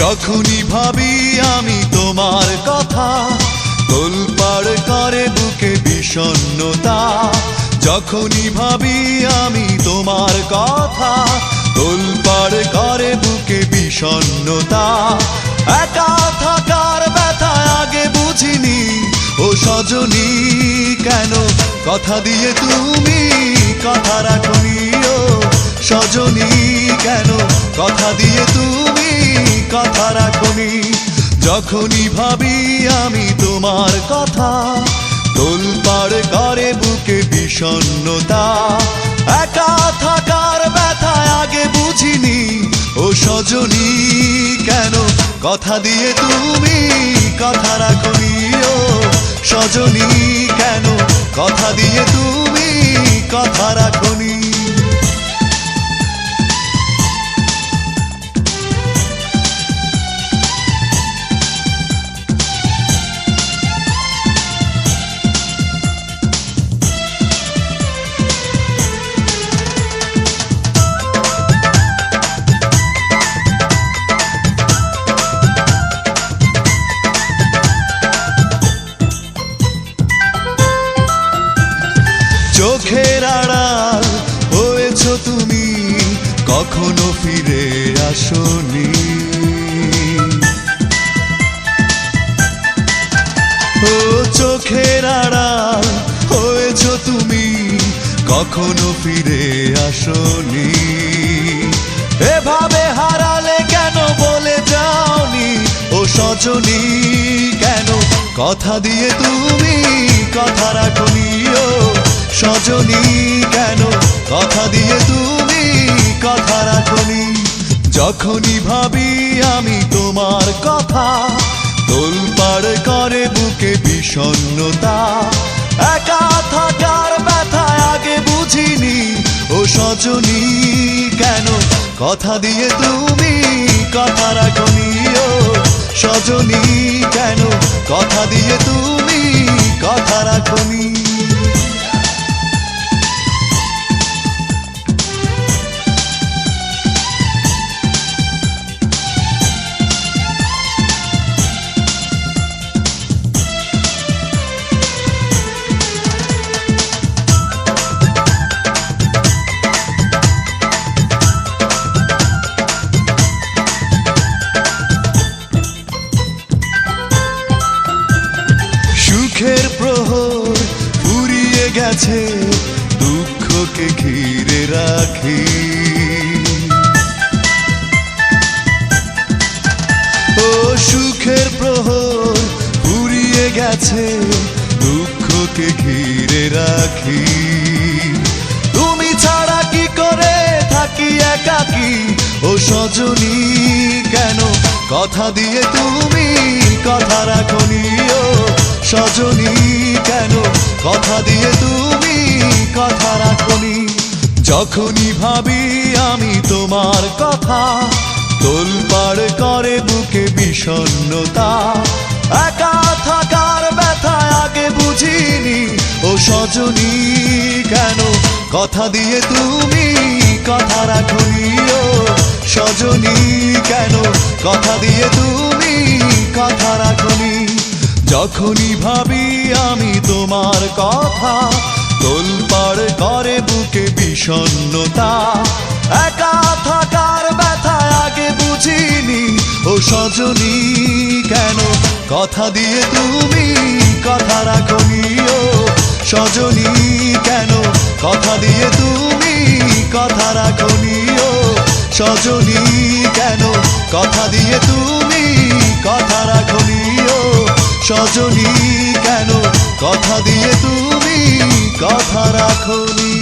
যখনই ভাবি আমি তোমার কথা, তোলপাড় করে বুকে বিষণ্ণতা। যখনই ভাবি আমি তোমার কথা, তোলপাড় করে বুকে বিষণ্ণতা। একা থাকার ব্যথা আগে বুঝিনি ও সজনী, কেন কথা দিয়ে তুমি কথা রাখনি ও সজনী, কেন কথা দিয়ে তুমি কথা রাখনি। যখনই ভাবি আমি তোমার কথা, তোলপাড় করে বুকে বিষণ্ণতা। একা থাকার ব্যথা আগে বুঝিনি ও সজনী, কেন কথা দিয়ে তুমি কথা রাখনি ও সজনী, কেন কথা দিয়ে তুমি কথা রাখনি। চোখের আড়াল হয়েছ তুমি, কখনো ফিরে আসনি। ও চোখের আড়াল হয়েছ তুমি, কখনো ফিরে আসনি। এভাবে হারালে কেন বলে যাওনি ও সজনী, কেন কথা দিয়ে তুমি কথা রাখনি ও সজনী, কেন কথা দিয়ে তুমি কথা রাখনি। যখনই ভাবি আমি তোমার কথা, তোলপাড় করে বুকে বিষণ্ণতা। একা থাকার ব্যথা আগে বুঝিনি ও সজনী, কেন কথা দিয়ে তুমি কথা রাখনি ও সজনী, কেন কথা দিয়ে তুমি কথা রাখনি। সুখের প্রহর ফুরিয়ে গেছে, দুঃখকে ঘিরে রাখি। ও সুখের প্রহর ফুরিয়ে গেছে, দুঃখকে ঘিরে রাখি। তুমি ছাড়া কি করে থাকি একাকী ও সজনী, কেন কথা দিয়ে তুমি কথা রাখনি ও সজনী, কেন কথা দিয়ে তুমি কথা রাখনি। যখনই ভাবি আমি তোমার কথা, তোলপাড় করে বুকে বিষণ্ণতা। একা থাকার ব্যথা আগে বুঝিনি ও সজনী, কেন কথা দিয়ে তুমি কথা রাখনি ও সজনী, কেন কথা দিয়ে তুমি কথা রাখনি। যখনই ভাবি আমি তোমার কথা, তোলপাড় করে বুকে বিষণ্ণতা। একা থাকার ব্যথা আগে বুঝিনি ও সজনী, কেন কথা দিয়ে তুমি কথা রাখনি ও সজনী, কেন কথা দিয়ে তুমি কথা রাখনি ও সজনী, কেন কথা দিয়ে তুমি কথা রাখনি ও সজনী, কেন কথা দিয়ে তুমি কথা রাখনি।